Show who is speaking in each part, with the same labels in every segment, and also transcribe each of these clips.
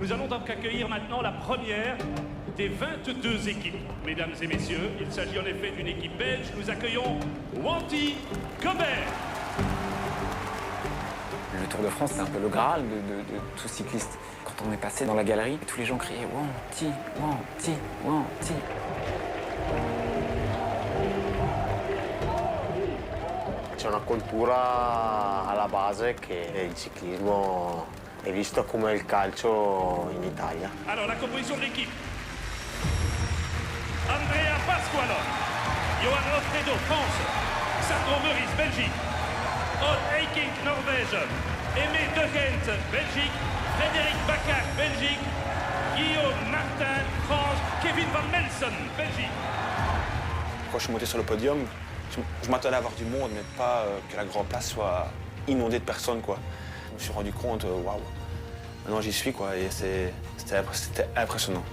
Speaker 1: Nous allons donc accueillir maintenant la première des 22 équipes. Mesdames et messieurs, il s'agit en effet d'une équipe belge. Nous accueillons Wanty Gobert.
Speaker 2: Le Tour de France, c'est un peu le Graal de tout cycliste. Quand on est passé dans la galerie, tous les gens criaient Wanty, Wanty, Wanty.
Speaker 3: C'è una cultura alla base che il ciclismo è visto come il calcio in Italia.
Speaker 1: Alors, la composition de l'équipe. Andrea Pasqualon, Johan Lofredo, France, Sandro Meurice, Belgique, Odd Eiking, Norvège, Aimé De Gent, Belgique, Frédéric Bacac, Belgique, Guillaume Martin, France, Kevin Van Melsen, Belgique.
Speaker 4: Quand je suis monté sur le podium, je m'attendais à avoir du monde, mais pas que la grande place soit inondée de personnes, quoi. Je me suis rendu compte, waouh, maintenant j'y suis, quoi, et c'était impressionnant.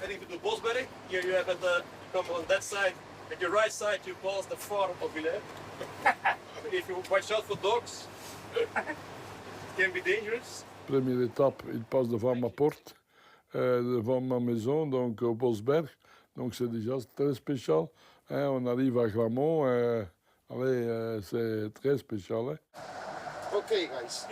Speaker 5: Heading to Bosberg. Here you have come on that side. At your right side you pass the farm of Villers. If you watch out for dogs, it can be dangerous.
Speaker 6: Première étape, il passe devant ma porte, devant ma maison, donc au Bosberg. Donc c'est déjà très spécial. Hein, on arrive à Gramont, c'est très spécial. Hein.
Speaker 3: Ok, guys.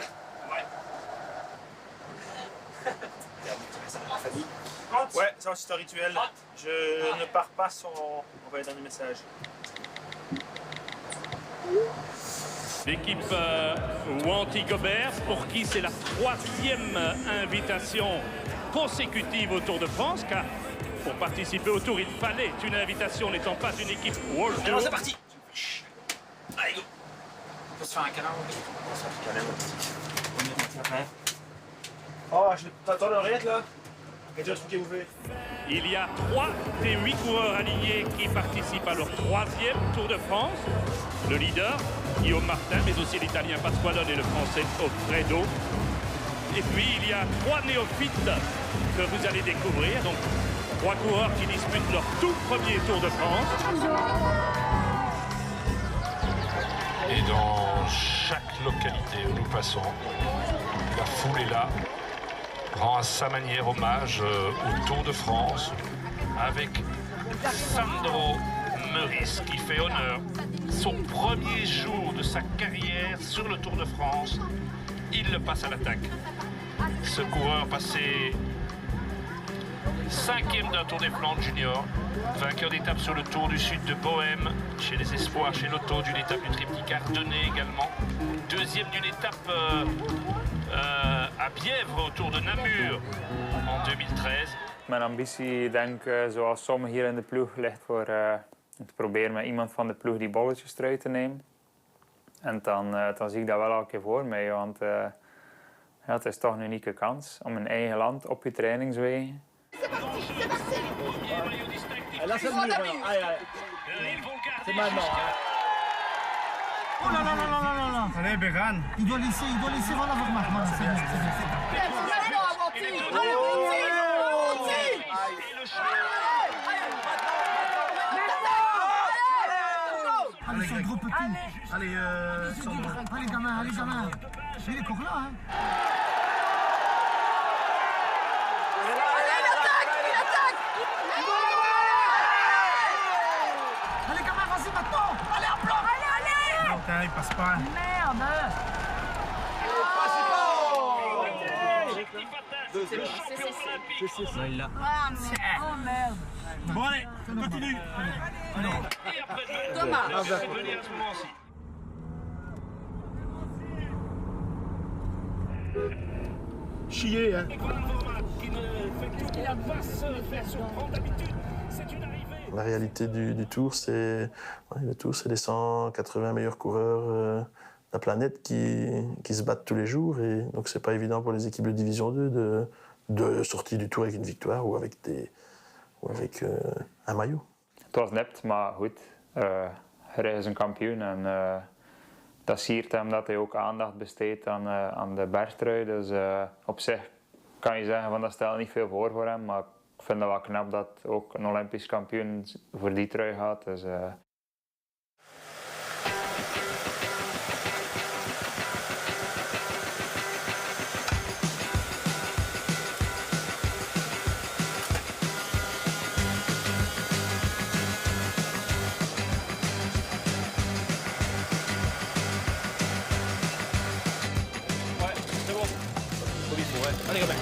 Speaker 5: Ouais, ça c'est un rituel. Je ne pars pas sans envoyer un message.
Speaker 1: L'équipe Wanty Gobert, pour qui c'est la 3e invitation consécutive au Tour de France, car pour participer au Tour, il fallait une invitation n'étant pas une équipe World Tour.
Speaker 5: Alors c'est parti. Allez, go.
Speaker 2: On peut se faire un câlin,
Speaker 5: Oh, t'attends l'oreillette là.
Speaker 1: Il y a 3 des 8 coureurs alignés qui participent à leur 3e Tour de France. Le leader, Guillaume Martin, mais aussi l'Italien Pasqualon et le Français Lofredo. Et puis il y a 3 néophytes que vous allez découvrir. Donc 3 coureurs qui disputent leur tout premier Tour de France.
Speaker 7: Et dans chaque localité où nous passons, la foule est là, rend à sa manière hommage au Tour de France avec Sandro Meurice qui fait honneur. Son premier jour de sa carrière sur le Tour de France, il le passe à l'attaque. Ce coureur passé 5e d'un Tour des Flandres junior, vainqueur d'étape sur le Tour du Sud de Bohême, chez les Espoirs, chez Lotto, d'une étape du triptyque ardennais également, 2e d'une étape à Bièvre au Tour de Namur en 2013.
Speaker 8: Mijn ambitie, denk zoals sommigen hier in de ploeg, ligt voor te proberen met iemand van de ploeg die bolletjes eruit te nemen. En dan zie ik dat wel elke keer voor mij, want ja, het is toch een unieke kans om een eigen land op je trainingswegen.
Speaker 5: Là c'est le mur, c'est maintenant.
Speaker 9: Oh là là là là là là.
Speaker 5: Allez, Béran.
Speaker 9: Il doit laisser voilà votre marque. Voilà, c'est bien, c'est bien. Allez, sur le gros petit.
Speaker 5: Allez,
Speaker 9: Allez, gamin, allez, gamin. Il est encore là, hein. Allez, gamin, vas-y maintenant. Allez, à plat.
Speaker 5: Putain, il passe pas.
Speaker 9: Merde.
Speaker 1: C'est
Speaker 8: là.
Speaker 9: Oh merde.
Speaker 5: Bon allez, continue.
Speaker 1: Et après,
Speaker 9: Thomas.
Speaker 1: je vais venir à ce moment-ci.
Speaker 5: Chier, hein.
Speaker 1: Qui ne fait tout, qui va se faire surprendre d'habitude. C'est une arrivée.
Speaker 10: La réalité du Tour, c'est les 180 meilleurs coureurs de la planète qui se battent tous les jours. Et donc, c'est pas évident pour les équipes de Division 2 de sortir du Tour avec une victoire ou avec un maillot.
Speaker 8: Het was nipt, maar goed. Hij is een kampioen en dat siert hem dat hij ook aandacht besteedt aan de bergtrui. Dus op zich kan je zeggen van dat stelt niet veel voor hem, maar ik vind het wel knap dat ook een Olympisch kampioen voor die trui gaat. Dus,
Speaker 5: Allez, Robin.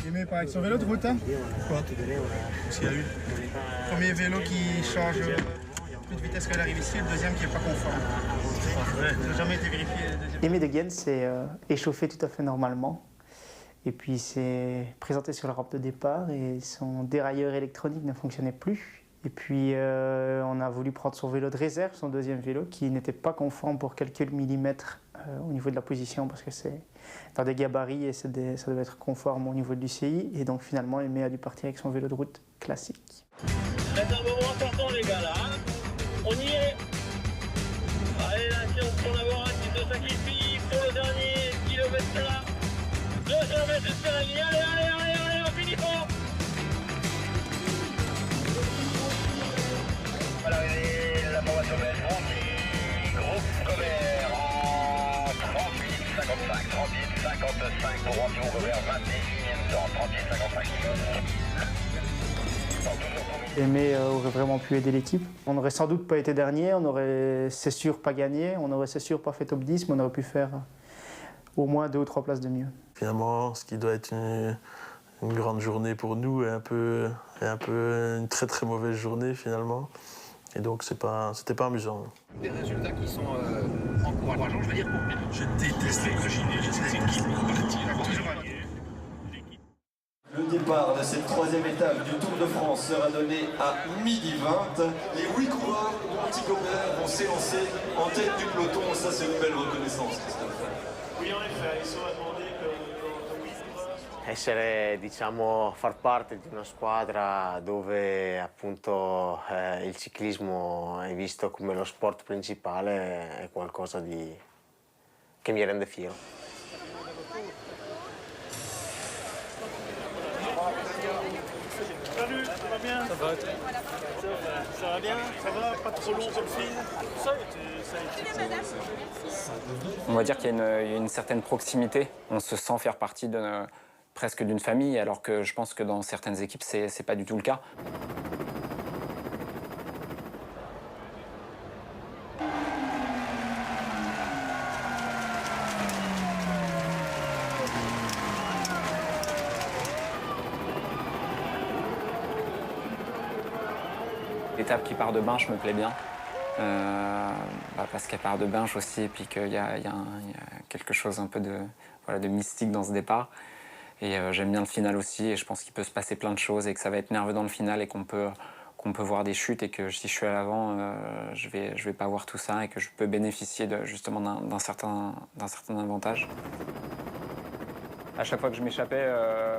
Speaker 11: Aimé par avec son vélo de route, hein? Quoi? Qu'est-ce qu'il y a eu? Premier vélo qui change plus de vitesse qu'à l'arrivée ici, le deuxième qui n'est pas conforme. Ça n'a jamais été vérifié.
Speaker 12: Aimé Degenn s'est échauffé tout à fait normalement. Et puis il s'est présenté sur la rampe de départ et son dérailleur électronique ne fonctionnait plus. Et puis on a voulu prendre son vélo de réserve, son deuxième vélo, qui n'était pas conforme pour quelques millimètres au niveau de la position parce que c'est dans des gabarits et ça devait être conforme au niveau du CI. Et donc finalement, Aimé a dû partir avec son vélo de route classique.
Speaker 5: C'est un moment important les gars là, hein. On y est. Allez là, si on peut en avoir un qui se sacrifie pour le dernier kilomètre là. 200 mètres jusqu'à la ligne, allez, on finit fort. À l'arrivée, la formation de Francky, groupe Gobert en 38-55, 38-55 pour Antoine Gobert, 21e temps, 38-55.
Speaker 12: Aimé aurait vraiment pu aider l'équipe. On n'aurait sans doute pas été dernier, on aurait c'est sûr pas gagné, on aurait c'est sûr pas fait top 10, mais on aurait pu faire au moins 2 ou 3 places de mieux.
Speaker 10: Finalement, ce qui doit être une grande journée pour nous est un peu une très très mauvaise journée finalement. Et donc c'était pas amusant.
Speaker 13: Des résultats qui sont encourageants, je veux dire. Je déteste les préjugés de cette équipe.
Speaker 14: Le départ de cette 3e étape du Tour de France sera donné à 12h20. Les 8 coureurs d'Antigobert vont s'élancer en tête du peloton. Ça, c'est une belle reconnaissance, Christophe.
Speaker 5: Oui, en effet, ils sont demandés
Speaker 3: Essere, diciamo, far parte di una squadra dove appunto il ciclismo è visto come lo sport principale è qualcosa che mi rende fiero.
Speaker 5: Salut, ça va bien? Ça va, ça va bien? Ça va? Pas trop long sur le fil? Ça a été.
Speaker 2: On va dire qu'il y a une certaine proximité. On se sent faire partie presque d'une famille, alors que je pense que dans certaines équipes, c'est pas du tout le cas. L'étape qui part de Binche me plaît bien, parce qu'elle part de Binche aussi, et puis qu'il y a quelque chose un peu de mystique dans ce départ. Et j'aime bien le final aussi, et je pense qu'il peut se passer plein de choses, et que ça va être nerveux dans le final, et qu'on peut voir des chutes, et que si je suis à l'avant, je vais pas voir tout ça, et que je peux bénéficier justement d'un certain avantage. À chaque fois que je m'échappais,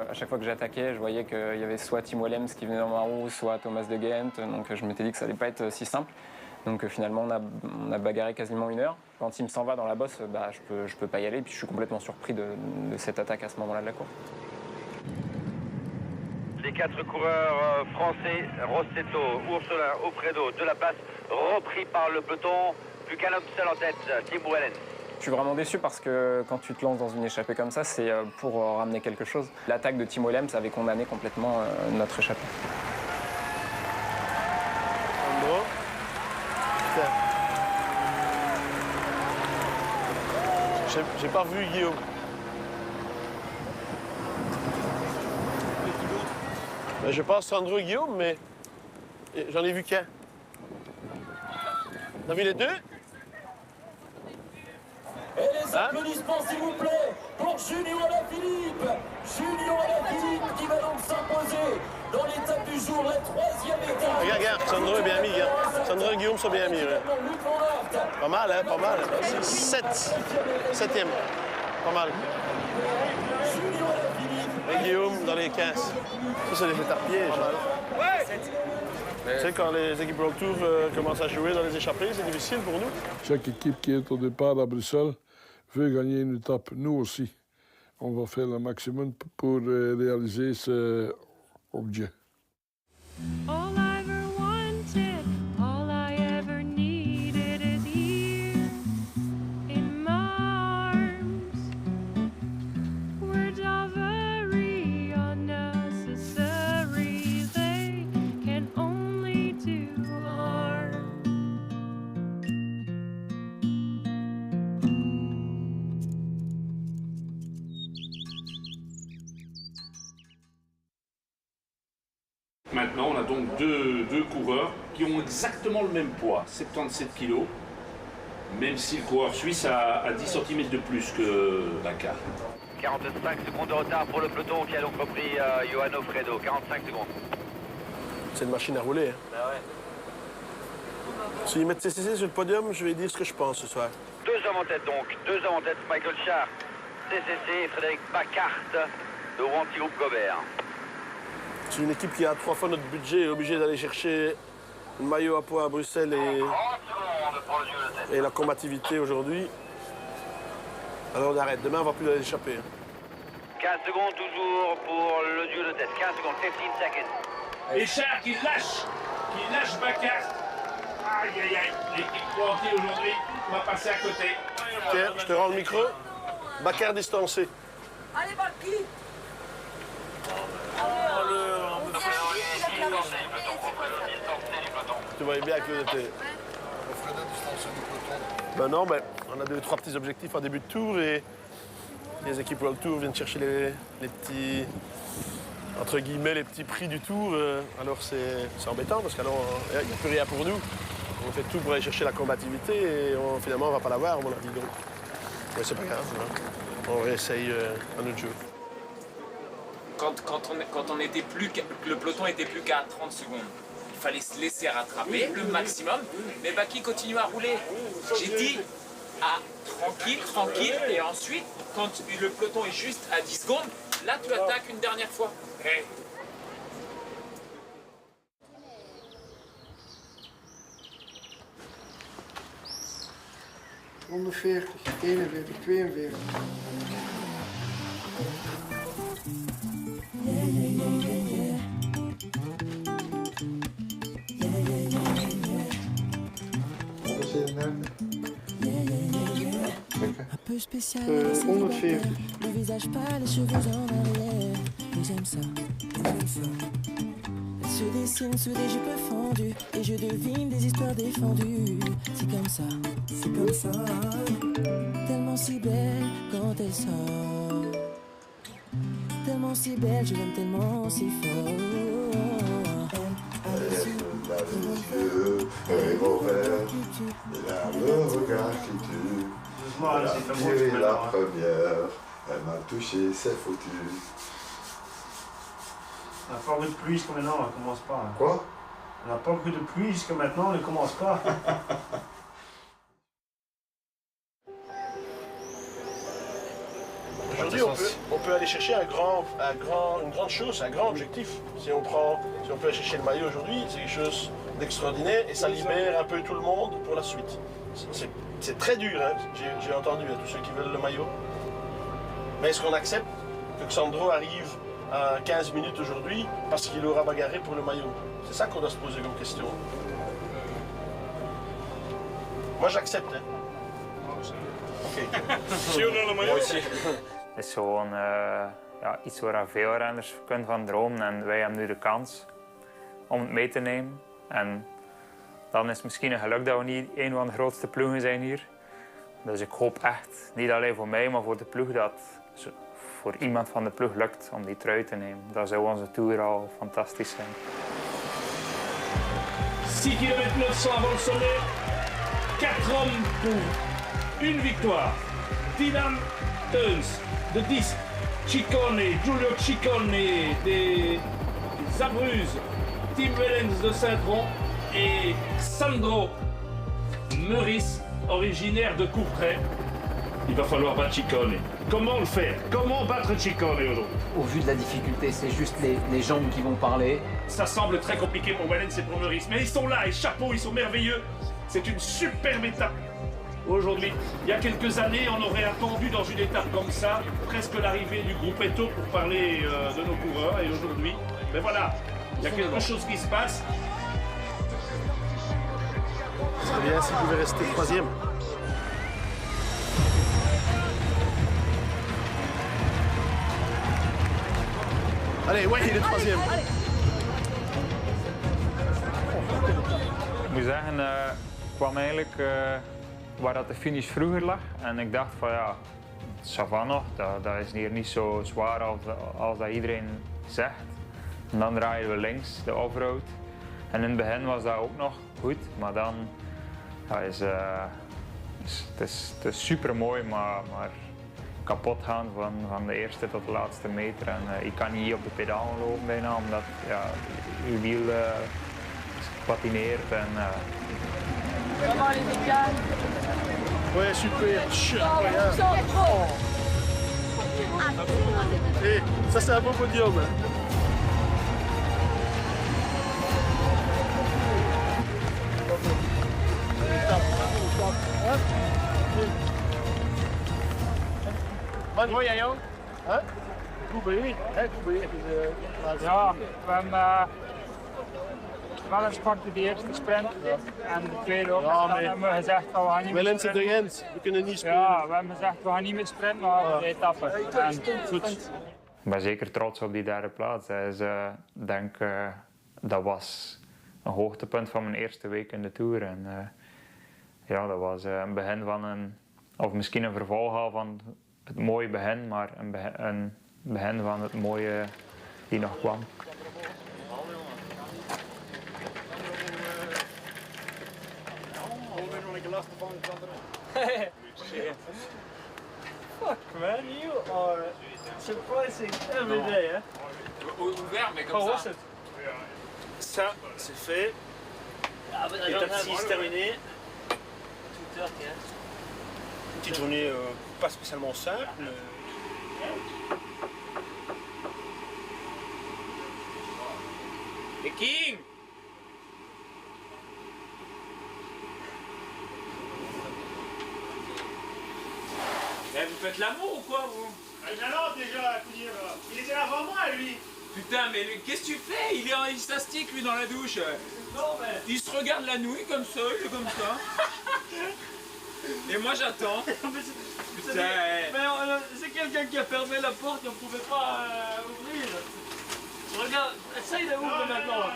Speaker 2: à chaque fois que j'attaquais, je voyais qu'il y avait soit Tim Willems qui venait dans ma roue, soit Thomas de Gendt. Donc je m'étais dit que ça allait pas être si simple. Donc finalement, on a bagarré quasiment 1 heure. Quand Tim s'en va dans la bosse, je peux pas y aller. Puis je suis complètement surpris de cette attaque à ce moment-là de la course.
Speaker 5: Les 4 coureurs français, Rossetto, Ursulin, Ofredo, de la place, repris par le peloton. Plus qu'un homme seul en tête, Tim Willems.
Speaker 2: Je suis vraiment déçu parce que quand tu te lances dans une échappée comme ça, c'est pour ramener quelque chose. L'attaque de Tim Willems avait condamné complètement notre échappée.
Speaker 10: J'ai pas vu Guillaume. Je pense Sandro Guillaume, mais j'en ai vu qu'un. T'as vu les deux?
Speaker 5: Et les applaudissements, s'il vous plaît,
Speaker 15: pour Julio Alaphilippe. Julio Alaphilippe qui va donc s'imposer dans l'étape du jour, la 3e étape.
Speaker 10: Regarde, Sandro est bien mis, hein. Sandro et Guillaume sont bien mis. Ouais. Pas mal, hein, pas mal. 7e. Pas mal. Et Guillaume dans les 15. Ça, c'est les étapes pièges. Tu sais, quand les équipes World Tour commencent à jouer dans les échappées, c'est difficile pour nous.
Speaker 6: Chaque équipe qui est au départ à Bruxelles veut gagner une étape. Nous aussi. On va faire le maximum pour réaliser ce objet.
Speaker 16: All I ever wanted, all I ever needed is here in my arms. Words are very unnecessary, they can only do harm.
Speaker 1: Maintenant, on a donc deux coureurs qui ont exactement le même poids, 77 kg, même si le coureur suisse a 10 cm de plus que Bakar.
Speaker 17: 45 secondes de retard pour le peloton qui a donc repris Johan Ofredo. 45 secondes.
Speaker 10: C'est une machine à rouler. Hein.
Speaker 17: Bah ouais.
Speaker 10: S'ils mettent CCC sur le podium, je vais dire ce que je pense ce soir.
Speaker 17: 2 hommes en tête donc. 2 hommes en tête, Michael Schär, CCC, Frédéric Bacart, de Wanty-Groupe Gobert.
Speaker 10: C'est une équipe qui a 3 fois notre budget est obligée d'aller chercher le maillot à poids à Bruxelles et la combativité aujourd'hui. Alors on arrête. Demain, on va plus aller échapper.
Speaker 17: 15 secondes toujours pour le duo de tête. 15 secondes, 15 seconds.
Speaker 1: Et Schär qui lâche Bacart. Aïe, aïe, aïe. L'équipe Wanty aujourd'hui va passer à côté.
Speaker 10: Tiens, je te rends le micro. Bacart distancé.
Speaker 15: Allez, Baki.
Speaker 10: Tu voyais bien que t'es... Ben non, ben, on a 2-3 petits objectifs en début de tour et les équipes World Tour viennent chercher les petits, entre guillemets, les petits prix du tour. Alors c'est embêtant parce qu'alors il n'y a plus rien pour nous. On fait tout pour aller chercher la combativité et finalement on va pas l'avoir, à mon avis. Donc, mais c'est pas grave, hein. On réessaye un autre jour.
Speaker 18: Quand on était plus, le peloton était plus qu'à 30 secondes. Il fallait se laisser rattraper le maximum, mais Baki continue à rouler. J'ai dit tranquille, et ensuite, quand le peloton est juste à 10 secondes, là tu attaques une dernière fois. Hey.
Speaker 11: ...140, 41, 42.
Speaker 19: Un peu spécial,
Speaker 11: 140.
Speaker 19: le visage pâle, les cheveux en arrière. Et j'aime ça. Elle se dessine sous des jupes fendues et je devine des histoires défendues. C'est comme ça, tellement si belle quand elle sort. Tellement si belle, je l'aime tellement si fort.
Speaker 20: Elle a les yeux revolver, elle a le regard qui tue. Elle a tiré la première, elle m'a touché, c'est foutu.
Speaker 21: On n'a pas eu de pluie jusqu'à maintenant, on ne commence pas. Hein.
Speaker 20: Quoi?
Speaker 21: On n'a pas eu de pluie jusqu'à maintenant, on ne commence pas.
Speaker 10: Aujourd'hui, on peut aller chercher une grande chose, un grand objectif. Si on peut aller chercher le maillot aujourd'hui, c'est quelque chose d'extraordinaire et ça libère un peu tout le monde pour la suite. C'est très dur, hein. J'ai entendu à tous ceux qui veulent le maillot. Mais est-ce qu'on accepte que Xandro arrive à 15 minutes aujourd'hui parce qu'il aura bagarré pour le maillot? C'est ça qu'on doit se poser comme question. Moi, j'accepte, hein. Oké. Zie je nou
Speaker 8: Moi aussi. Het is gewoon iets waar veel renners kunnen van dromen en wij hebben nu de kans om het mee te nemen. En dan is het misschien een geluk dat we niet een van de grootste ploegen zijn hier. Dus ik hoop echt, niet alleen voor mij, maar voor de ploeg, dat voor iemand van de ploeg lukt om die trui te nemen. Dat zou onze Tour al fantastisch zijn.
Speaker 1: 6 km 900 avant le sommet, 4 hommes pour une victoire. Dylan Teuns, de 10, Ciccone, Giulio Ciccone des Abruzzes, Tim Wellens de Saint-Tron et Sandro Meurice, originaire de Courtrai. Il va falloir battre Ciccone. Comment le faire? Comment battre Ciccone aujourd'hui?
Speaker 4: Au vu de la difficulté, c'est juste les jambes qui vont parler.
Speaker 1: Ça semble très compliqué pour Wellens et pour Meurice, mais ils sont là et chapeau, ils sont merveilleux. C'est une superbe étape. Aujourd'hui, il y a quelques années, on aurait attendu dans une étape comme ça, presque l'arrivée du groupe Eto pour parler de nos coureurs. Et aujourd'hui, ben voilà, il y a quelque chose qui se passe.
Speaker 21: Ce serait bien s'il pouvait rester troisième. Allez, ouais, il est troisième.
Speaker 8: Ik moet zeggen, kwam eigenlijk waar dat de finish vroeger lag. En ik dacht van ja, ça va nog, dat is hier niet zo zwaar als dat iedereen zegt. En dan draaien we links, de offroad. En in het begin was dat ook nog goed, maar dan het is super mooi, maar kapot gaan van de eerste tot de laatste meter. En je kan niet op de pedalen lopen bijna, omdat ja, je wiel patineert. En,
Speaker 21: Ouais, super. Et ça, c'est un beau podium.
Speaker 22: Mooi, Jan.
Speaker 21: Goed bezig.
Speaker 22: Ja, we hebben wel eens pakte de eerste sprint en de tweede ook.
Speaker 21: Ja,
Speaker 22: Dan hebben we gezegd dat we gaan niet meer
Speaker 21: Wellens en
Speaker 22: sprinten.
Speaker 21: de Gens, we kunnen niet spelen.
Speaker 22: Ja, we hebben gezegd we gaan niet meer sprinten, maar we gaan de etappe. En goed.
Speaker 8: Ik ben zeker trots op die derde plaats. Dus, denk, dat was een hoogtepunt van mijn eerste week in de Tour. En, ja, dat was een begin van of misschien een vervolg al van het mooie begin, maar een begin van het mooie die nog kwam.
Speaker 21: Fuck man, you are surprising every day, hein?
Speaker 18: Ouvert, mais comme
Speaker 21: Oh,
Speaker 18: ça.
Speaker 21: was het? Ça, c'est fait. Étape 6 terminée. Une petite journée pas spécialement simple, mais...
Speaker 18: The King! Eh, vous faites l'amour ou quoi, vous?
Speaker 21: Alors déjà, à courir, il était avant moi, lui.
Speaker 18: Putain, mais qu'est-ce que tu fais? Il s'astique, lui, dans la douche.
Speaker 21: Non, mais...
Speaker 18: Il se regarde la nouille comme ça, il est comme ça. Et moi, j'attends. Putain,
Speaker 21: Mais c'est quelqu'un qui a fermé la porte, on ne pouvait pas ouvrir. Regarde, essaye d'ouvrir maintenant.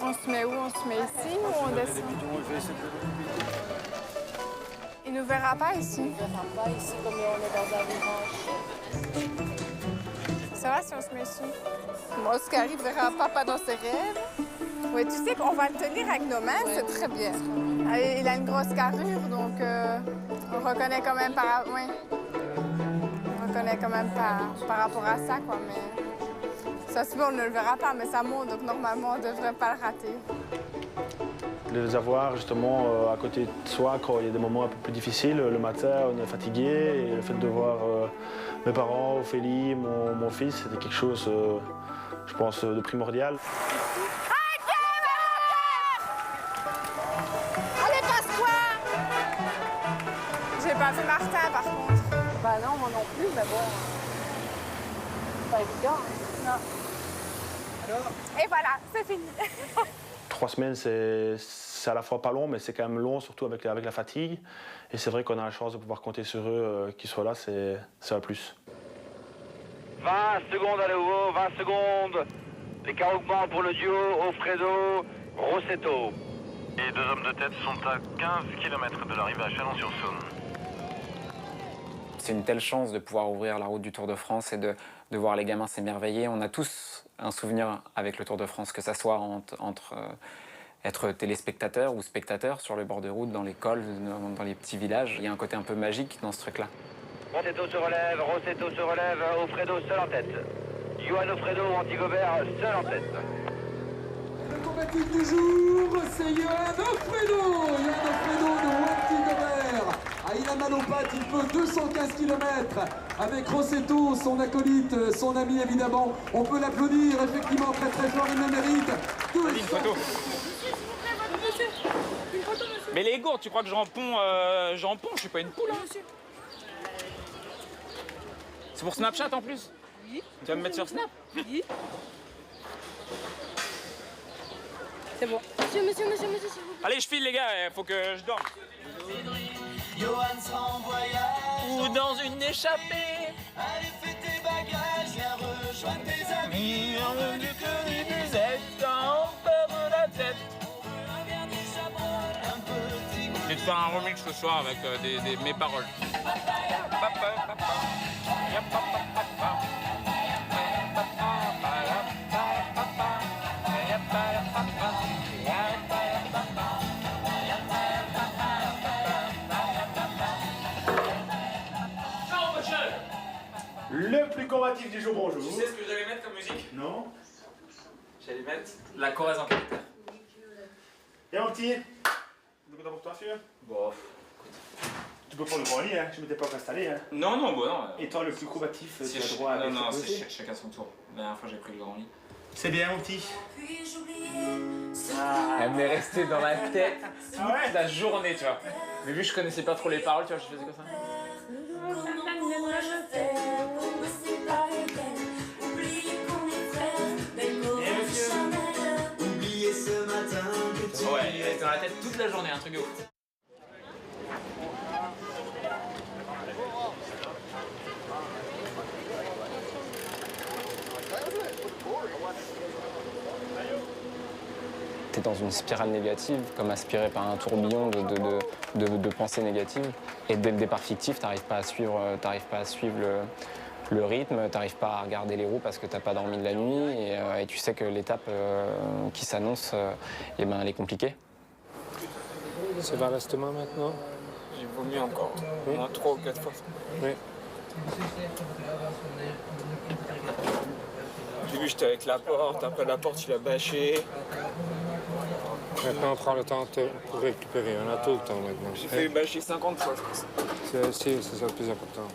Speaker 23: On se met où? On se met ici ou on descend? Il nous verra pas ici.
Speaker 24: Il ne verra pas ici comme on est dans un virage.
Speaker 23: Ça va si on se met ici? Moi, Oscar, il verra papa dans ses rêves. Oui, tu sais qu'on va le tenir avec nos mains, c'est très bien. Il a une grosse carrure, donc on reconnaît quand même par rapport à ça, quoi. Mais ça se peut, on ne le verra pas, mais ça monte, donc normalement, on ne devrait pas le rater.
Speaker 10: De les avoir justement à côté de soi quand il y a des moments un peu plus difficiles, le matin on est fatigué et le fait de voir mes parents, Ophélie, mon fils, c'était quelque chose, je pense, de primordial.
Speaker 23: Allez, passe-toi! J'ai pas vu Martin, par contre.
Speaker 24: Bah non, moi non plus, mais bon, c'est pas évident. Non.
Speaker 23: Et voilà, c'est fini.
Speaker 10: 3 semaines, c'est à la fois pas long, mais c'est quand même long, surtout avec la fatigue. Et c'est vrai qu'on a la chance de pouvoir compter sur eux, qu'ils soient là, c'est un plus.
Speaker 17: 20 secondes à nouveau, 20 secondes. L'écart augmente pour le duo Alfredo Rossetto. Les 2 hommes de tête sont à 15 km de l'arrivée à Chalon-sur-Saône.
Speaker 2: C'est une telle chance de pouvoir ouvrir la route du Tour de France et de voir les gamins s'émerveiller. On a tous un souvenir avec le Tour de France, que ça soit entre être téléspectateur ou spectateur sur le bord de route, dans les cols, dans les petits villages. Il y a un côté un peu magique dans ce truc-là.
Speaker 17: Rossetto se relève, Rossetto se relève, Offredo seul en tête. Johan Offredo, Antigobert seul en tête.
Speaker 15: Le combatif du jour, c'est Johan Offredo. Johan Offredo de Antigobert. Ah, il a mal aux pattes, il peut 215 km avec Rossetto, son acolyte, son ami évidemment. On peut l'applaudir, effectivement, très très fort, il le mérite.
Speaker 7: Allez, une photo. Mais les gourdes, tu crois que j'en ponds, je suis pas une poule. Hein. C'est pour Snapchat en plus? Oui. Tu vas me mettre sur Snap?
Speaker 24: Oui. C'est bon. Monsieur, s'il vous plaît.
Speaker 7: Allez, je file les gars, faut que je dorme.
Speaker 15: Johan sera en voyage.
Speaker 7: Ou dans une échappée.
Speaker 15: Allez, fais tes bagages, viens rejoindre tes amis.
Speaker 7: Du cœur et du zèle, quand on perd la tête. Je vais te faire un remix ce soir avec mes paroles.
Speaker 11: Le plus combatif du jour, bonjour.
Speaker 7: Tu sais ce que j'allais mettre comme musique?
Speaker 11: Non.
Speaker 7: J'allais mettre la Corrèze en capitaine.
Speaker 11: Et mon petit, tu content pour toi, celui-là?
Speaker 7: Bon,
Speaker 11: tu peux prendre le grand lit, hein. Je m'étais pas installé. Hein.
Speaker 7: Non, non, bon, non.
Speaker 11: Et toi, le plus combatif, tu as droit à
Speaker 7: non, non, c'est chacun son tour. La dernière fois, j'ai pris le grand lit.
Speaker 11: C'est bien, mon petit.
Speaker 7: Elle m'est restée dans la tête toute la journée, tu vois. Mais vu que je connaissais pas trop les paroles, tu vois, je faisais comme ça. Ouais, il reste dans la tête toute la journée, un truc de ouf.
Speaker 2: T'es dans une spirale négative, comme aspiré par un tourbillon de pensées négatives. Et dès le départ fictif, t'arrives pas à suivre le rythme, t'arrives pas à regarder les roues parce que t'as pas dormi de la nuit et tu sais que l'étape qui s'annonce, elle est compliquée.
Speaker 9: C'est vers l'estomac maintenant?
Speaker 7: J'ai vomi encore, au moins 3 ou 4 fois.
Speaker 9: Oui.
Speaker 7: J'ai vu, j'étais avec la porte, après la porte, il a bâché.
Speaker 9: Maintenant, on prend le temps pour récupérer. On a tout le temps maintenant.
Speaker 7: J'ai fait bâcher 50 fois, je pense.
Speaker 9: C'est ça le plus important.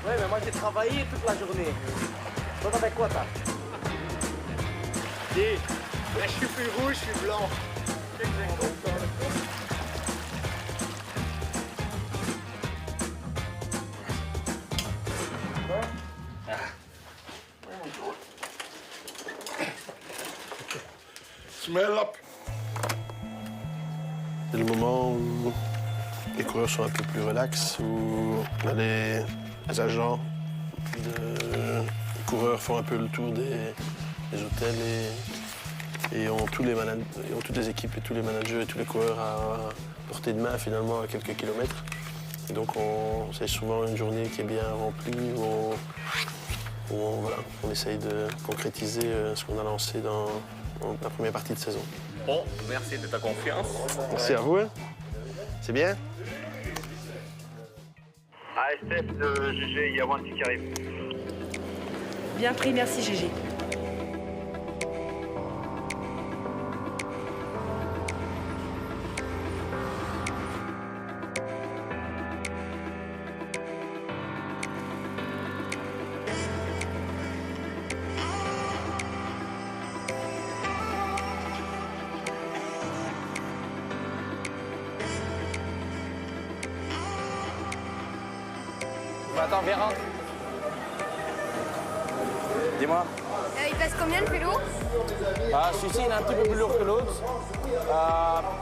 Speaker 3: Ouais, mais moi j'ai travaillé toute la journée. Toi, t'as fait quoi, toi?
Speaker 11: Dis, je suis plus rouge, je suis blanc.
Speaker 6: Smell up.
Speaker 10: C'est le moment où les coureurs sont un peu plus relax, où les agents les coureurs font un peu le tour des hôtels et ont toutes les équipes et tous les managers et tous les coureurs à portée de main finalement à quelques kilomètres. Et donc c'est souvent une journée qui est bien remplie où on essaye de concrétiser ce qu'on a lancé dans la première partie de saison.
Speaker 18: Bon, merci de ta confiance.
Speaker 10: Merci à vous. Hein. C'est bien?
Speaker 17: ASF de GG, il y a Wanty qui arrive.
Speaker 24: Bien pris, merci GG.
Speaker 2: Attends, Vérin. Dis-moi.
Speaker 23: Il pèse combien le vélo?
Speaker 12: Celui-ci, il est un petit peu plus lourd que l'autre.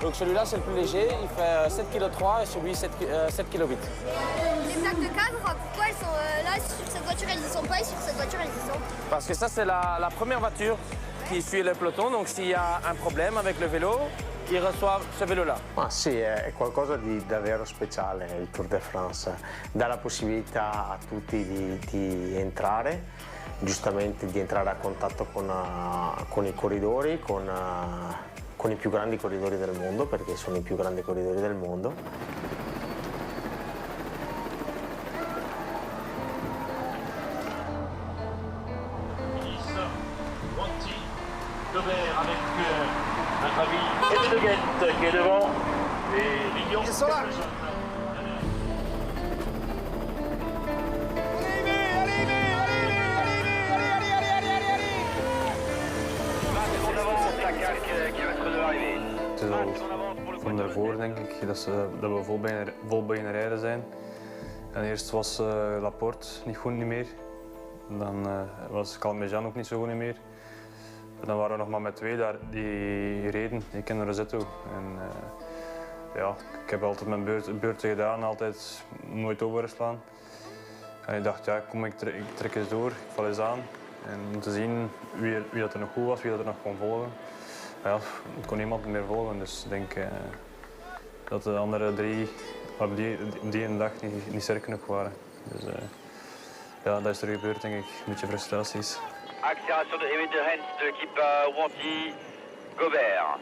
Speaker 12: Donc celui-là, c'est le plus léger. Il fait 7,3 kg et celui 7,8 kg.
Speaker 5: plaques de cadre, pourquoi elles sont là sur cette voiture elles y sont pas et sur cette voiture elles y sont?
Speaker 12: Parce que ça, c'est la première voiture qui suit le peloton. Donc s'il y a un problème avec le vélo, ils reçoivent ce vélo-là.
Speaker 3: Ma sì, è qualcosa di davvero speciale il Tour de France. Dà la possibilità a tutti di entrare, giustamente di entrare a contatto con i corridori, con i più grandi corridori del mondo, perché sono i più grandi corridori del mondo.
Speaker 1: Wanty, Gobert avec un ami Aimé De Gendt qui est devant. Et Lilian.
Speaker 12: Ils sont là.
Speaker 13: Het is al van daarvoor denk ik dat we vol beginnen rijden zijn. En eerst was Laporte niet meer. Dan was Calmejean ook niet zo goed niet meer. En dan waren we nog maar met twee daar die reden. Ik ken Rosetto. En ja, ik heb altijd mijn beurten gedaan, altijd nooit overgeslaan. En ik dacht, ja, kom, ik trek eens door, ik val eens aan. En om te zien wie dat er nog goed was, wie dat er nog kon volgen. Ja, het kon niemand meer volgen, dus ik denk dat de andere drie op die ene dag niet sterk genoeg waren. Dus ja, dat is er gebeurd, denk ik. Een beetje frustraties.
Speaker 17: Accélération de Aimé De Gendt de l'équipe Wanty, Gobert.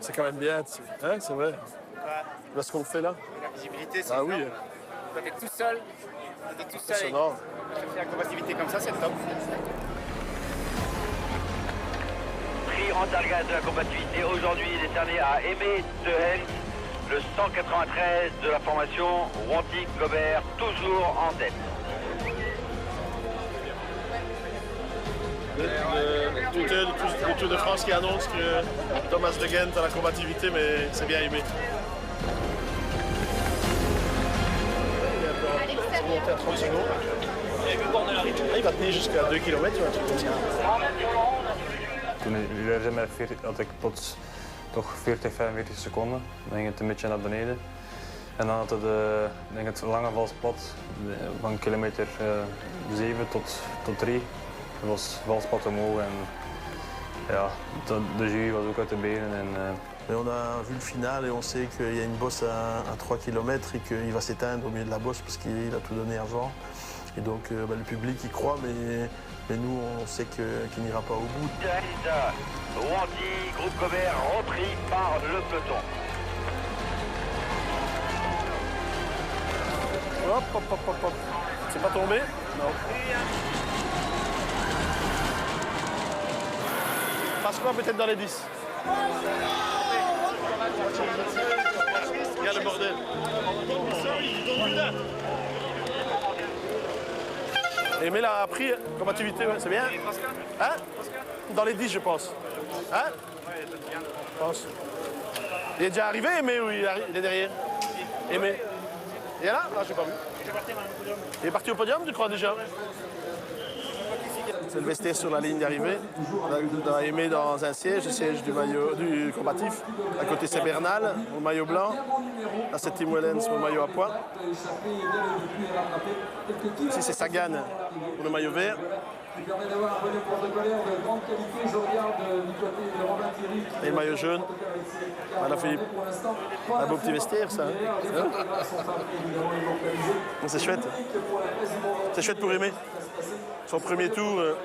Speaker 10: C'est quand même bien, hein, c'est vrai. Là, ce qu'on fait là.
Speaker 11: La visibilité, c'est
Speaker 10: Ah oui.
Speaker 11: Quand t'es tout seul,
Speaker 10: Impressionnant.
Speaker 11: tu fais la compatibilité comme ça, c'est top.
Speaker 17: Prix Antargaz de la compatibilité aujourd'hui décerné à Aimé De Gendt, le 193 de la formation Wanty Gobert, toujours en tête.
Speaker 10: Le Tour de France qui annonce que Thomas De Gendt a la combativité, mais c'est bien Aimé. C'est monté à 30 secondes. Il va tenir jusqu'à 2 km ou un truc comme ça.
Speaker 13: Toen iedereen zei met 40, had ik plots toch 40, 45 seconden. Dan ging het een beetje naar beneden. En dan had het, denk het lange vals plat van kilometer 7 tot 3. Het was vals plat omhoog en ja, de jury was ook uit de benen. En,
Speaker 10: Mais on a vu le final et on sait qu'il y a une bosse à 3 km et qu'il va s'éteindre au milieu de la bosse parce qu'il a tout donné avant. Et donc le public y croit, mais nous on sait qu'il n'ira pas au bout.
Speaker 17: Wanty, groupe Gobert repris par le peloton.
Speaker 10: Hop, hop, hop, hop, hop. C'est pas tombé? Non. Passe-moi peut-être dans les 10. Regarde le bordel. Aimé l'a appris, combativité, ouais, c'est bien. Hein? Dans les 10, je pense. Hein? Je pense. Il est déjà arrivé, Aimé, ou il est derrière? Aimé. Il est là? Ah, j'ai pas vu. Il est parti au podium, tu crois déjà? C'est le vestiaire sur la ligne d'arrivée. On a Aimé dans un siège, le siège du combatif. À côté, c'est Bernal, au maillot blanc. Là, c'est Tim Wellens, au maillot à pois. Ici, c'est Sagan, pour le maillot vert. Et le maillot jaune. Voilà, Philippe. Un beau petit vestiaire, ça. Hein? C'est chouette. C'est chouette pour Aimé. Son premier tour.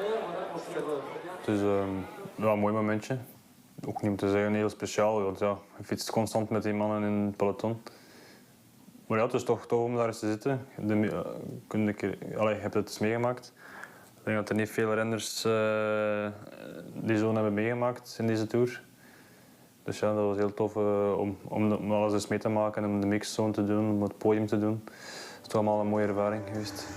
Speaker 13: Het is ja, een mooi momentje. Ook niet om te zeggen heel speciaal, want ja, je fietst constant met die mannen in het peloton. Maar ja, het is toch om daar eens te zitten. Je hebt het eens meegemaakt. Ik denk dat er niet veel renners die zo hebben meegemaakt in deze Tour. Dus ja, dat was heel tof om alles eens mee te maken en om de mixzone te doen, om het podium te doen. Het is allemaal een mooie ervaring geweest.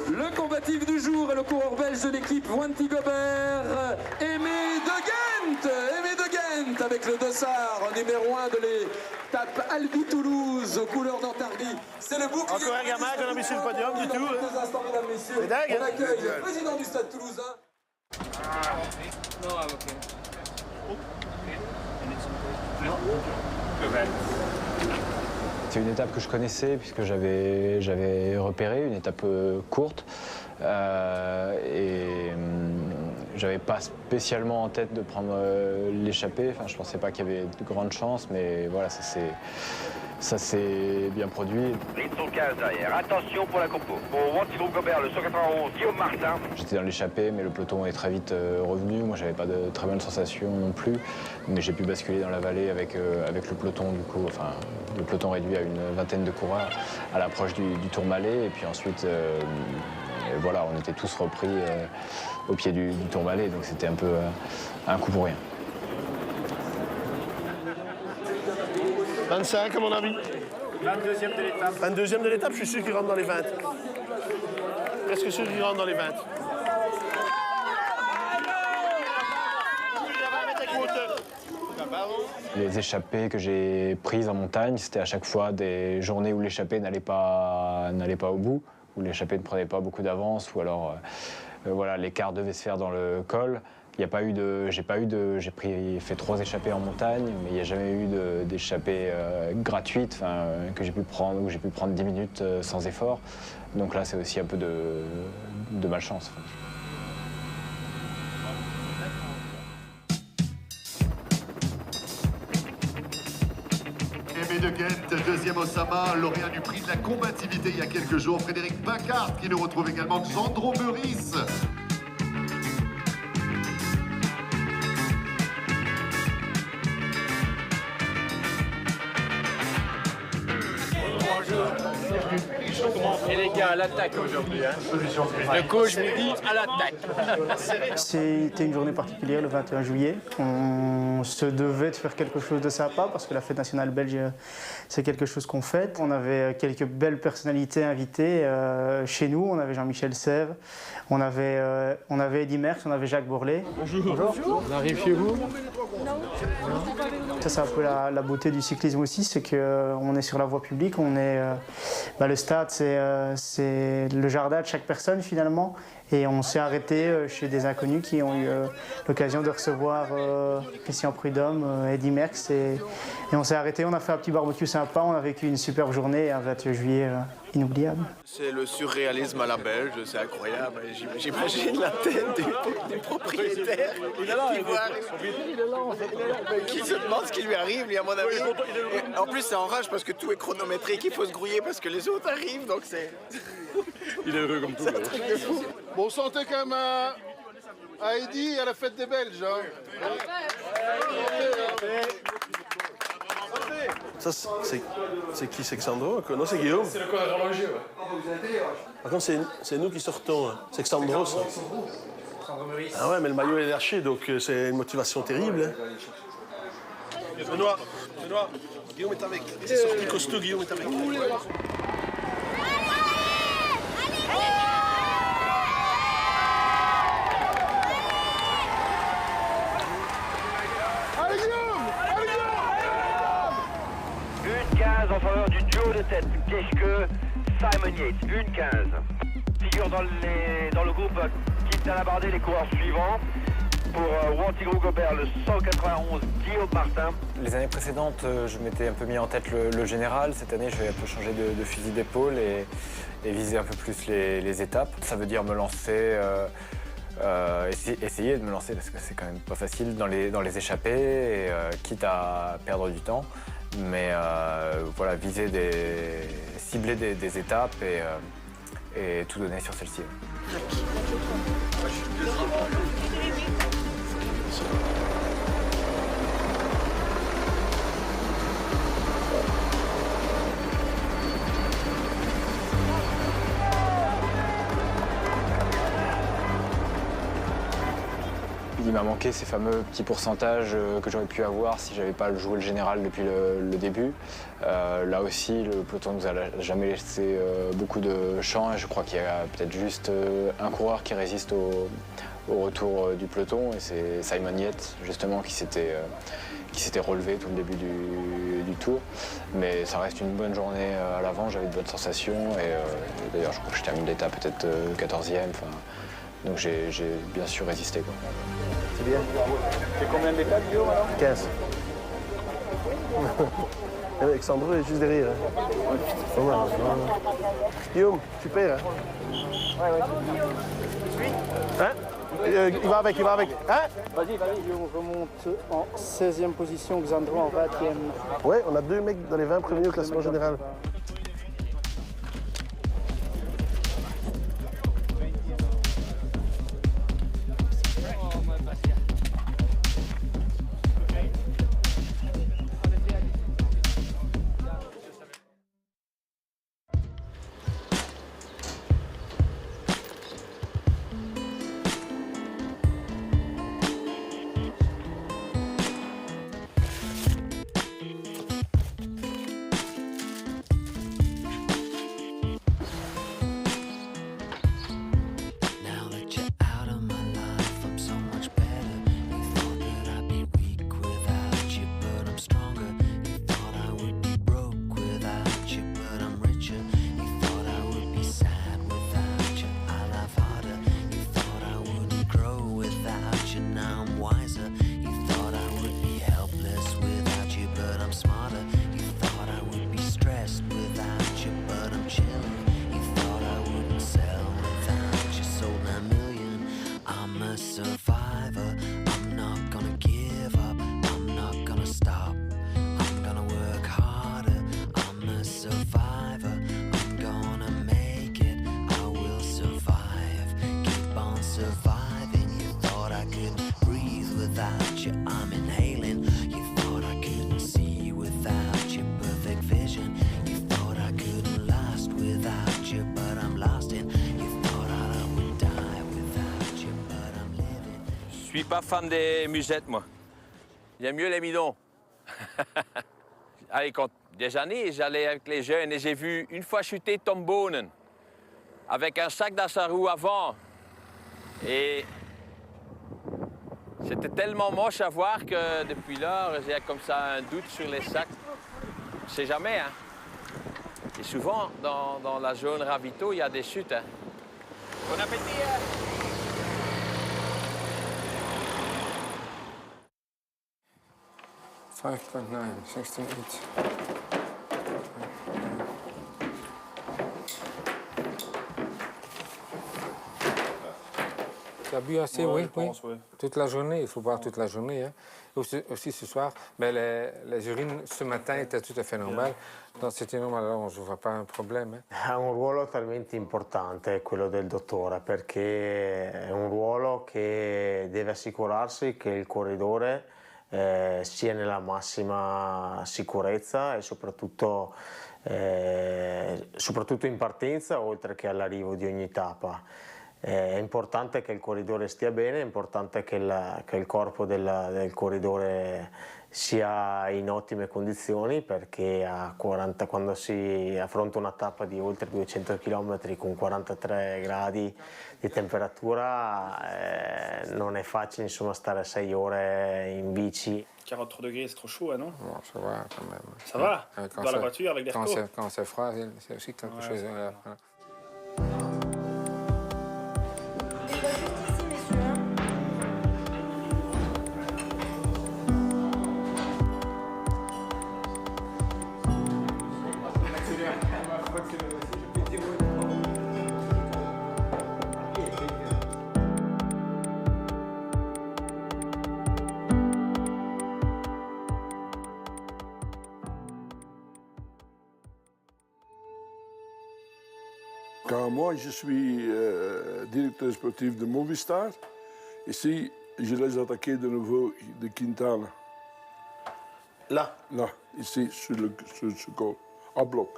Speaker 15: Le combatif du jour est le coureur belge de l'équipe Wanty Gobert, Aimé De Gendt. Aimé De Gendt avec le dossard numéro 1 de l'étape Albi-Toulouse aux couleurs d'Antargris. C'est le bouclier.
Speaker 10: Encore un gamin qu'on a mis sur le podium du tout.
Speaker 15: Quelques instants, mesdames, messieurs.
Speaker 10: C'est dingue.
Speaker 15: On accueille le président du Stade Toulousain.
Speaker 7: No, I'm okay.
Speaker 14: C'est une étape que je connaissais puisque j'avais repéré une étape courte et j'avais pas spécialement en tête de prendre l'échappée. Enfin, je pensais pas qu'il y avait de grandes chances, mais voilà, ça s'est bien produit.
Speaker 17: Rinson 15 derrière. Attention pour la compo. Pour Wanty Gobert, le 191, Guillaume Martin.
Speaker 14: J'étais dans l'échappée, mais le peloton est très vite revenu. Moi, j'avais pas de très bonnes sensations non plus. Mais j'ai pu basculer dans la vallée avec le peloton, du coup. Enfin, le peloton réduit à une vingtaine de coureurs à l'approche du Tourmalet. Et puis ensuite, voilà, on était tous repris au pied du Tourmalet. Donc c'était un peu un coup pour rien.
Speaker 10: 25 à mon avis.
Speaker 21: 22e de l'étape.
Speaker 10: 22e de l'étape, je suis sûr qu'il rentre dans les 20. Presque sûr qu'il rentre dans les 20.
Speaker 14: Les échappées que j'ai prises en montagne, c'était à chaque fois des journées où l'échappée n'allait pas au bout, où l'échappée ne prenait pas beaucoup d'avance, ou alors voilà, l'écart devait se faire dans le col. J'ai fait 3 échappées en montagne, mais il n'y a jamais eu d'échappée gratuite que j'ai pu prendre, où j'ai pu prendre 10 minutes sans effort. Donc là, c'est aussi un peu de malchance.
Speaker 16: Aimé de Ghent, deuxième Osama, lauréat du prix de la combativité il y a quelques jours. Frédéric Bacard qui nous retrouve également, Xandro Meurice.
Speaker 12: Et les gars, à l'attaque aujourd'hui. Hein. Le coach me dit à l'attaque.
Speaker 11: C'était une journée particulière, le 21 juillet. On se devait de faire quelque chose de sympa parce que la fête nationale belge, c'est quelque chose qu'on fête. On avait quelques belles personnalités invitées chez nous. On avait Jean-Michel Sèvres, on avait Eddy Merckx, on avait Jacques Bourlet. Bonjour.
Speaker 9: On arrive chez vous?
Speaker 11: Ça, c'est un peu la beauté du cyclisme aussi, c'est qu'on est sur la voie publique, le stade, c'est le jardin de chaque personne finalement. Et on s'est arrêté chez des inconnus qui ont eu l'occasion de recevoir Christian Prudhomme, Eddy Merckx. Et on s'est arrêté, on a fait un petit barbecue sympa, on a vécu une superbe journée, un 21 juillet inoubliable.
Speaker 19: C'est le surréalisme à la belge, c'est incroyable. J'imagine la tête du propriétaire qui se demande ce qui lui arrive, lui, à mon avis. Et en plus, c'est en rage parce que tout est chronométré, qu'il faut se grouiller parce que les autres arrivent, donc c'est...
Speaker 6: Il est heureux comme tout. Bon, sentez quand même à Eddy à la fête des Belges. Hein.
Speaker 10: Ça, c'est qui? C'est Xandro? Non, c'est Guillaume.
Speaker 9: C'est le corps horloger, ouais.
Speaker 10: Par contre, c'est nous qui sortons. Hein. C'est Xandro, ça. Ah ouais, mais le maillot est lâché, donc c'est une motivation terrible. Hein. Benoît, Guillaume est avec. C'est sorti costaud, Guillaume est avec.
Speaker 17: En faveur du duo de tête, Geschke, Simon Yates, 1-15. Figure dans le groupe quitte à l'aborder les coureurs suivants. Pour Wanty Gobert, le 191, Guillaume Martin.
Speaker 2: Les années précédentes, je m'étais un peu mis en tête le général. Cette année, je vais un peu changer de fusil d'épaule et viser un peu plus les étapes. Ça veut dire me lancer, essayer de me lancer, parce que c'est quand même pas facile, dans les échappées, quitte à perdre du temps. Mais voilà, cibler des étapes et tout donner sur celle-ci. Il m'a manqué ces fameux petits pourcentages que j'aurais pu avoir si j'avais pas joué le général depuis le début. Là aussi, le peloton nous a jamais laissé beaucoup de champ et je crois qu'il y a peut-être juste un coureur qui résiste au retour du peloton et c'est Simon Yates justement qui s'était relevé tout le début du tour. Mais ça reste une bonne journée à l'avant, j'avais de bonnes sensations et d'ailleurs je crois que je termine l'étape peut-être 14e. Donc j'ai bien sûr résisté.
Speaker 11: C'est bien.
Speaker 21: C'est combien d'étapes, Guillaume, alors?
Speaker 11: 15.
Speaker 10: Alexandre est juste derrière. Hein. Pas mal, Guillaume, super. Hein. Hein? Il va avec. Hein?
Speaker 11: Vas-y, on remonte en 16e position, Xandro en 20e.
Speaker 10: Ouais, on a 2 mecs dans les 20 premiers au classement général.
Speaker 12: Je suis pas fan des musettes, moi. J'aime mieux les midons. Allez, quand des années, j'allais avec les jeunes et j'ai vu une fois chuter Tom Bonen avec un sac dans sa roue avant. Et c'était tellement moche à voir que depuis lors, j'ai comme ça un doute sur les sacs. Je sais jamais, hein. Et souvent, dans la zone ravito, il y a des chutes, hein. Bon appétit, hein.
Speaker 4: Tu as bu assez, oui, oui. Toute la journée, il faut boire toute la journée. Hein. Aussi ce soir, ben, les urines ce matin étaient tout à fait normales. Non, c'était normale, allora non si fa pas un problema.
Speaker 3: Ha un ruolo talmente importante quello del dottore, perché è un ruolo che deve assicurarsi che il corridore sia nella massima sicurezza e soprattutto in partenza oltre che all'arrivo di ogni tappa. È importante che il corridore stia bene, è importante che il corpo del corridore sia in ottime condizioni, perché quando si affronta una tappa di oltre 200 km con 43 gradi di temperatura non è facile, insomma, stare 6 ore in bici.
Speaker 7: 43 degrés, c'est trop chaud, non?
Speaker 4: Bon, ça va quand même.
Speaker 7: Ça va? Dans la voiture avec des recos?
Speaker 4: Quand c'est froid, c'est aussi quelque chose.
Speaker 6: Quand moi, je suis directeur sportif de Movistar, ici, je les attaquais de nouveau de Quintana.
Speaker 10: Là?
Speaker 6: Là, ici, sur ce corps, à bloc.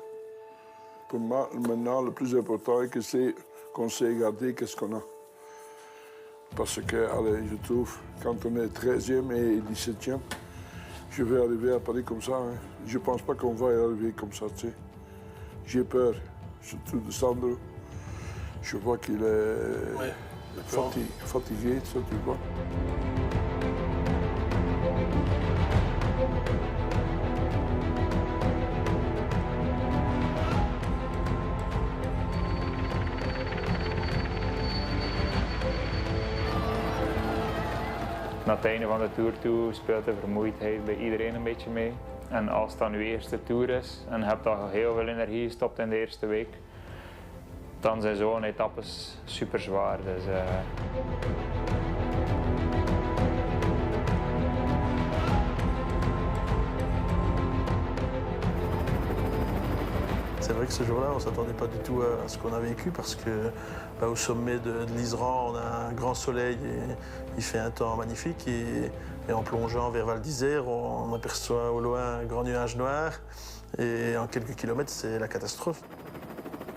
Speaker 6: Pour moi, maintenant, le plus important est qu'on sait garder qu'est-ce qu'on a. Parce que, allez, je trouve, quand on est 13e et 17e, je vais arriver à Paris comme ça. Hein. Je ne pense pas qu'on va y arriver comme ça, tu sais. J'ai peur. Surtout de Sandro, je vois qu'il est fatigué, ça tu vois.
Speaker 13: Na het einde van de Tour toe speelt de vermoeidheid bij iedereen een beetje mee. En als het dan uw eerste tour is en je hebt al heel veel energie gestopt in de eerste week, dan zijn zo'n etappes super zwaar. Dus,
Speaker 10: C'est vrai que ce jour-là, on ne s'attendait pas du tout à ce qu'on a vécu parce que au sommet de l'Iseran, on a un grand soleil et il fait un temps magnifique. Et en plongeant vers Val d'Isère, on aperçoit au loin un grand nuage noir. Et en quelques kilomètres, c'est la catastrophe.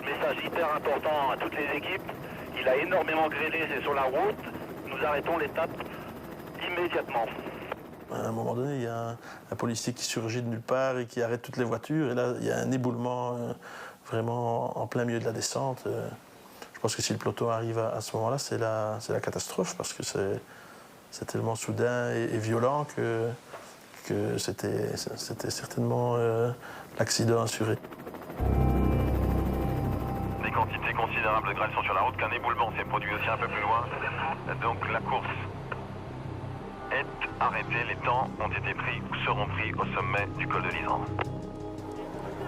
Speaker 17: Message hyper important à toutes les équipes. Il a énormément grêlé, c'est sur la route. Nous arrêtons l'étape immédiatement.
Speaker 10: À un moment donné, il y a un policier qui surgit de nulle part et qui arrête toutes les voitures. Et là, il y a un éboulement vraiment en plein milieu de la descente. Je pense que si le peloton arrive à ce moment-là, c'est la catastrophe parce que c'est tellement soudain et violent que c'était certainement l'accident assuré.
Speaker 17: Des quantités considérables de grêle sont sur la route, qu'un éboulement s'est produit aussi un peu plus loin. Donc la course est arrêtée, les temps ont été pris ou seront pris au sommet du col de l'Iseran.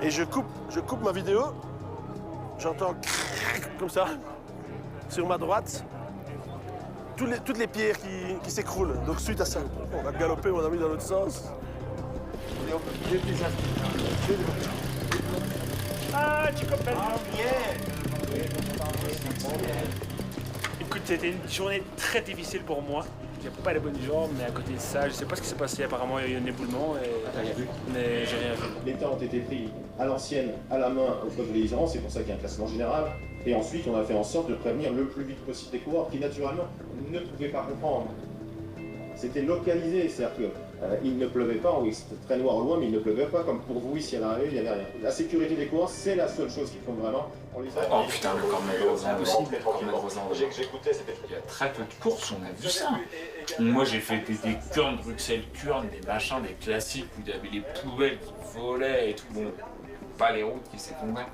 Speaker 10: Et je coupe ma vidéo, j'entends comme ça, sur ma droite, toutes les pierres qui s'écroulent. Donc suite à ça, on a galopé mon ami dans l'autre sens.
Speaker 1: Ah, tu comprends Écoute, c'était une journée très difficile pour moi. J'ai pas les bonnes jambes, mais à côté de ça, je sais pas ce qui s'est passé. Apparemment, il y a eu un éboulement, mais j'ai rien vu.
Speaker 8: Les temps ont été pris à l'ancienne, à la main, au col de l'Iseran, c'est pour ça qu'il y a un classement général. Et ensuite, on a fait en sorte de prévenir le plus vite possible des coureurs qui, naturellement, ne pouvaient pas comprendre. C'était localisé, c'est-à-dire qu'il ne pleuvait pas, oui, c'était très noir au loin, mais il ne pleuvait pas, comme pour vous ici à l'arrivée, il n'y avait rien. La sécurité des coureurs, c'est la seule chose qu'ils font vraiment. On les a...
Speaker 2: Oh putain, le Cormet Rosan.
Speaker 8: J'écoutais, c'était...
Speaker 2: Il y a très peu de courses, on a vu ça. Moi j'ai fait des Kurn, Bruxelles-Kurn, des machins, des classiques où il y avait les poubelles qui volaient et tout. Bon, pas les routes qui s'effondраient.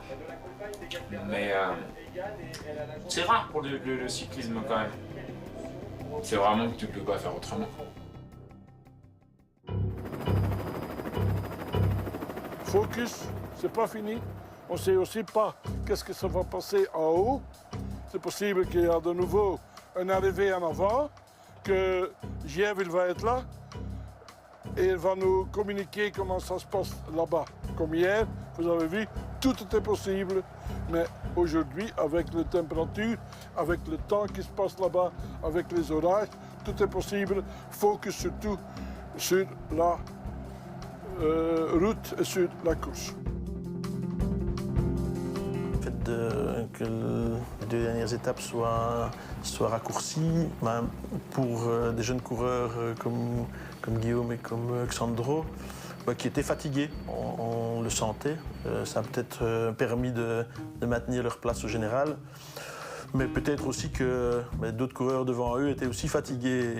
Speaker 2: Mais c'est rare pour le cyclisme quand même. C'est vraiment que tu peux pas faire autrement.
Speaker 6: Focus, c'est pas fini. On sait aussi pas qu'est-ce que ça va passer en haut. C'est possible qu'il y ait de nouveau une arrivée en avant, que Giev va être là et il va nous communiquer comment ça se passe là-bas. Comme hier, vous avez vu, tout était possible, mais aujourd'hui, avec les températures, avec le temps qui se passe là-bas, avec les orages, tout est possible. Focus surtout sur la route et sur la course.
Speaker 10: Le fait que les deux dernières étapes soient raccourcies, pour des jeunes coureurs comme Guillaume et comme Xandro, qui étaient fatigués, on le sentait. Ça a peut-être permis de maintenir leur place au général. Mais peut-être aussi que d'autres coureurs devant eux étaient aussi fatigués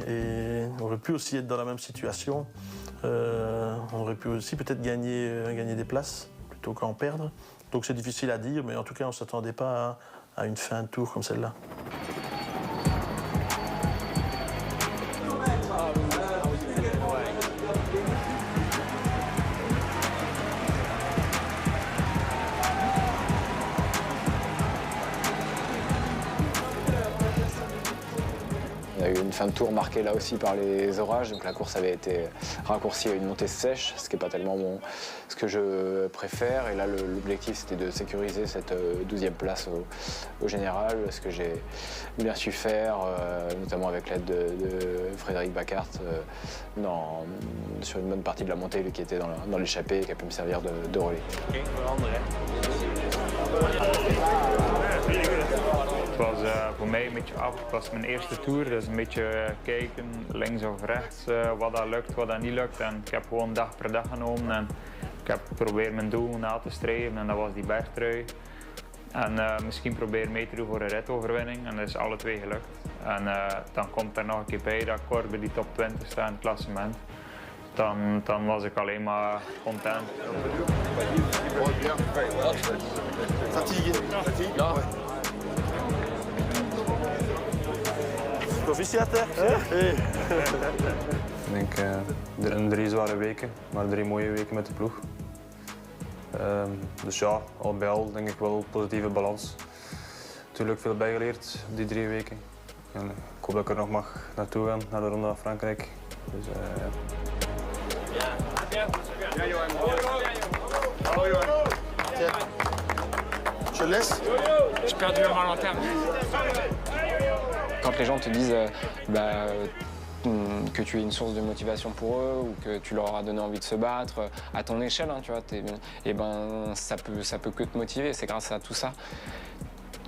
Speaker 10: et auraient pu aussi être dans la même situation. On aurait pu aussi peut-être gagner des places plutôt qu'en perdre. Donc c'est difficile à dire, mais en tout cas on ne s'attendait pas à une fin de tour comme celle-là.
Speaker 14: Il y a eu une fin de tour marquée là aussi par les orages, donc la course avait été raccourcie à une montée sèche, ce qui n'est pas tellement ce que je préfère. Et là, l'objectif, c'était de sécuriser cette 12e place au général, ce que j'ai bien su faire, notamment avec l'aide de Frédéric Bacart sur une bonne partie de la montée, lui qui était dans l'échappée et qui a pu me servir de relais.
Speaker 13: Het was voor mij een beetje af. Het was mijn eerste tour, dus een beetje kijken links of rechts wat dat lukt, wat dat niet lukt. En ik heb gewoon dag per dag genomen en ik heb geprobeerd mijn doel na te streven en dat was die bergtrui. En misschien proberen mee te doen voor een ritoverwinning en dat is alle twee gelukt. En dan komt er nog een keer bij dat ik bij die top 20 sta in het klassement. Dan was ik alleen maar content.
Speaker 10: Officier à terre.
Speaker 13: Ik denk 3 zware weken, maar 3 mooie weken met de ploeg. Dus ja, al bij al denk ik wel een positieve balans. Natuurlijk veel bijgeleerd die 3 weken. En ik hoop dat ik er nog mag naartoe gaan, naar de Ronde van Frankrijk. Dus,
Speaker 10: Je laisse.
Speaker 7: J'ai perdu un mal en terme.
Speaker 2: Quand les gens te disent que tu es une source de motivation pour eux ou que tu leur as donné envie de se battre, à ton échelle, hein, tu vois, et ben, ça peut que te motiver. C'est grâce à tout ça,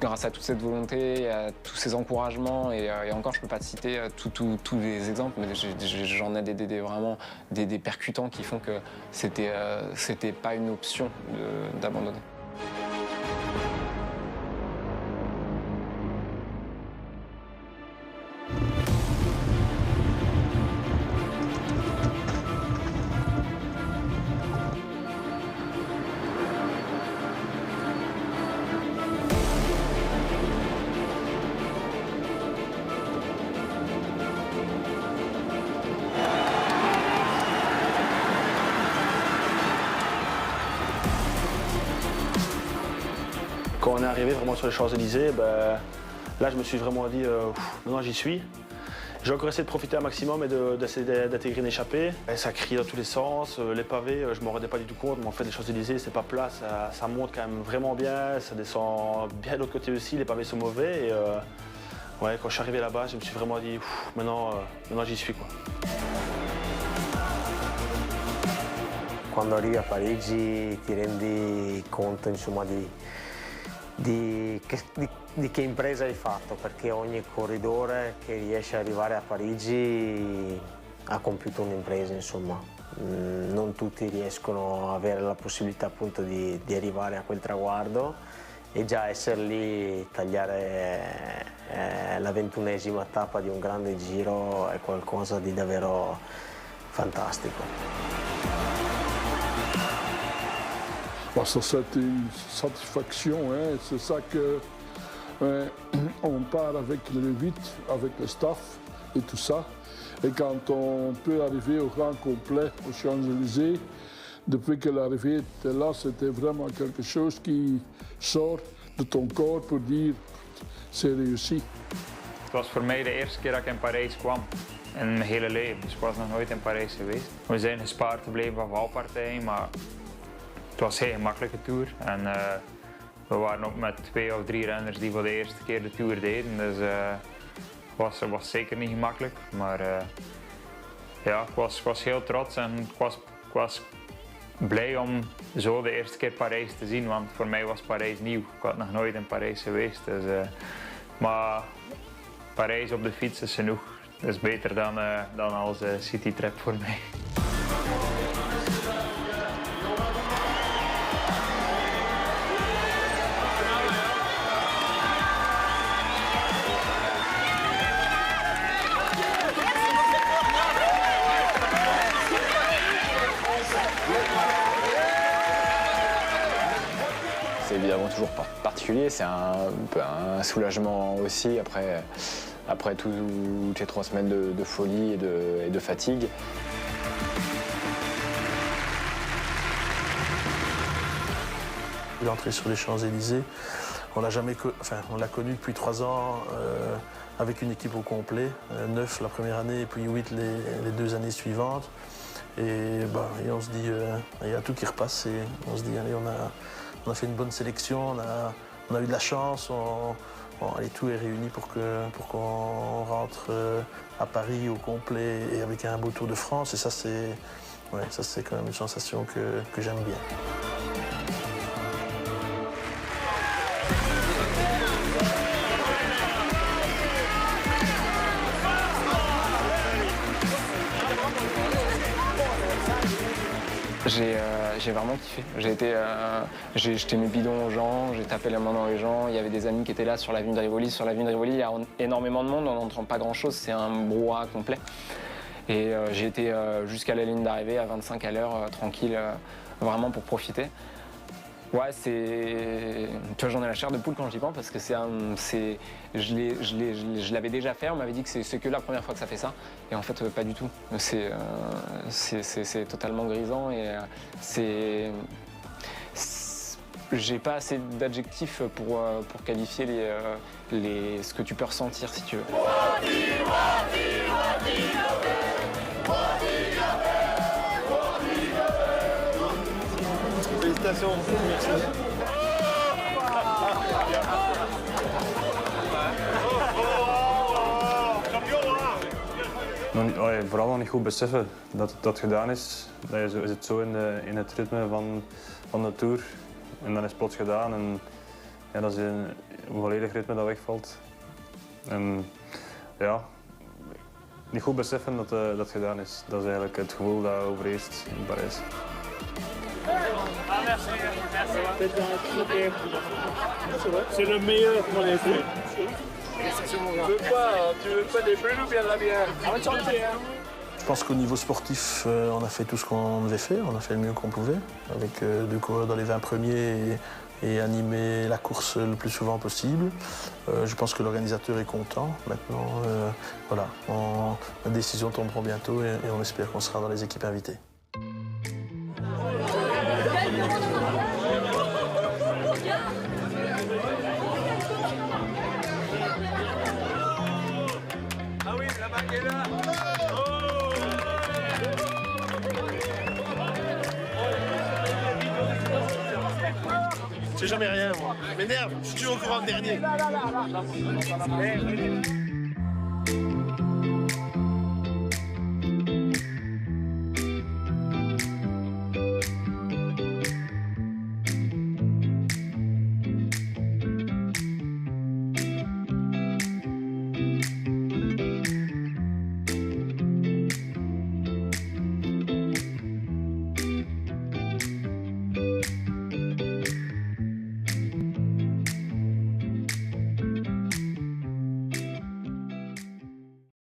Speaker 2: grâce à toute cette volonté, à tous ces encouragements, et encore, je peux pas te citer tous les exemples, mais j'en ai vraiment des percutants qui font que c'était pas une option d'abandonner.
Speaker 10: Quand on est arrivé vraiment sur les Champs-Élysées, là je me suis vraiment dit, maintenant j'y suis. J'ai encore essayé de profiter un maximum et d'essayer d'intégrer une échappée. Et ça crie dans tous les sens, les pavés, je ne m'en rendais pas du tout compte, mais en fait les Champs-Élysées c'est pas plat, ça monte quand même vraiment bien, ça descend bien de l'autre côté aussi, les pavés sont mauvais. Et ouais, quand je suis arrivé là-bas, je me suis vraiment dit, maintenant j'y suis, quoi.
Speaker 3: Quando arrivi a Parigi ti rendi conto, insomma, di che impresa hai fatto, perché ogni corridore che riesce ad arrivare a Parigi ha compiuto un'impresa, insomma. Non tutti riescono a avere la possibilità appunto di arrivare a quel traguardo, e già essere lì, tagliare la 21esima tappa di un grande giro è qualcosa di davvero fantastico.
Speaker 6: Ça, c'est une satisfaction, hein. C'est ça qu'on part avec le 8, avec le staff et tout ça. Et quand on peut arriver au grand complet aux Champs-Élysées, depuis que l'arrivée était là, c'était vraiment quelque chose qui sort de ton corps pour dire c'est réussi.
Speaker 7: Het was voor mij de eerste keer dat ik in Parijs kwam in mijn hele leven. Dus ik was nog nooit in Parijs geweest. We zijn gespaard gebleven van valpartijen, maar het was geen gemakkelijke Tour. En we waren ook met 2 of 3 renners die voor de eerste keer de Tour deden. Dus het was zeker niet gemakkelijk. Maar ja, ik was heel trots en ik was blij om zo de eerste keer Parijs te zien. Want voor mij was Parijs nieuw. Ik had nog nooit in Parijs geweest. Dus, maar Parijs op de fiets is genoeg. Dat is beter dan als citytrip voor mij.
Speaker 14: C'est évidemment toujours particulier, c'est un peu un soulagement aussi après toutes les 3 semaines de folie et de fatigue.
Speaker 10: L'entrée sur les Champs-Élysées, on l'a connu depuis 3 ans avec une équipe au complet, 9 la première année et puis 8 les 2 années suivantes. Et on se dit, il y a tout qui repasse et on se dit, allez, on a fait une bonne sélection, on a eu de la chance, allez, tout est réuni pour qu'on rentre à Paris au complet et avec un beau Tour de France. Et ça, c'est quand même une sensation que j'aime bien.
Speaker 2: J'ai vraiment kiffé. J'ai jeté mes bidons aux gens, j'ai tapé la main dans les gens. Il y avait des amis qui étaient là sur l'avenue de Rivoli. Sur l'avenue de Rivoli, il y a énormément de monde, on n'entend pas grand-chose, c'est un brouhaha complet. Et j'ai été jusqu'à la ligne d'arrivée à 25 à l'heure, tranquille, vraiment pour profiter. Ouais, c'est... Tu vois, j'en ai la chair de poule quand j'y pense parce que je l'avais déjà fait, on m'avait dit que c'est que la première fois que ça fait ça. Et en fait, pas du tout. C'est totalement grisant et j'ai pas assez d'adjectifs pour qualifier ce que tu peux ressentir, si tu veux.
Speaker 21: Félicitations. Merci.
Speaker 13: Vooral nog niet goed beseffen dat dat gedaan is. Dat je zit zo in het ritme van de Tour. En dan is het plots gedaan en ja, dat is een volledig ritme dat wegvalt. En ja, niet goed beseffen dat dat gedaan is. Dat is eigenlijk het gevoel dat overheerst in Parijs.
Speaker 21: C'est le meilleur qu'on ait fait. Tu veux pas des bleus ou bien de la bière?
Speaker 10: Je pense qu'au niveau sportif, on a fait tout ce qu'on devait faire. On a fait le mieux qu'on pouvait, avec 2 coureurs dans les 20 premiers et animer la course le plus souvent possible. Je pense que l'organisateur est content. Maintenant, voilà, la décision tombera bientôt et on espère qu'on sera dans les équipes invitées.
Speaker 21: Ah oui, la marque est là.
Speaker 19: Je sais jamais rien, moi. Je m'énerve, je suis toujours au courant dernier.